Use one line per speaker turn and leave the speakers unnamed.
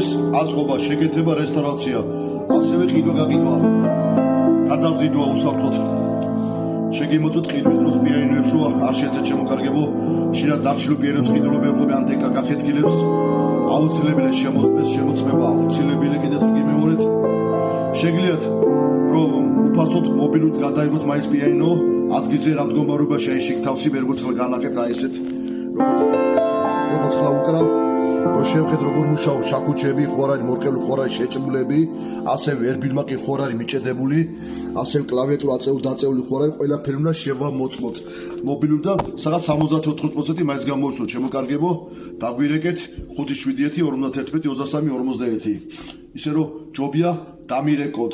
ეს აწყობა, შეკეთება, რესტავრაცია, ასევე ყიდვა-გაყიდვა, გადაზიდვა უსაფრთხოდ. შეგიმოწვეთ ყიდვის დროს პიანინოებსო არ შეეცეთ შემოკარგებო, შინაგან დარჩილო პიანინოებს ყიდულობენ ხოლმე ანტეკა გახეთქილებს, აუცილებელი შემოწმება, აუცილებელი კიდევ გიმეორეთ. შეგიძლიათ რომ უფასოდ მობილურად გადაიღოთ მაინც პიანინო, ადგილზე რა მდგომარეობაშია ის თავსი ვერ გოცხლა განახებთ აი ესეთ როგორც ხლა უკრა რომ შევხედ როგორ მუშაობს შაქუჩები, ხორარი, მორკელი ხორარი შეჭმულები, ასევე ერბილმაკი ხორარი მიჭედებული, ასევე კლავიატურა აწეული ხორარი, ყველაფერი უნდა შევამოწმოთ. მობილურიდან საღამოს 70-80% მაინც გამოვისვოთ შემოკარგებო, დაგვირეკეთ 571 53 23 51. ისე რომ ჯობია დამირეკოთ.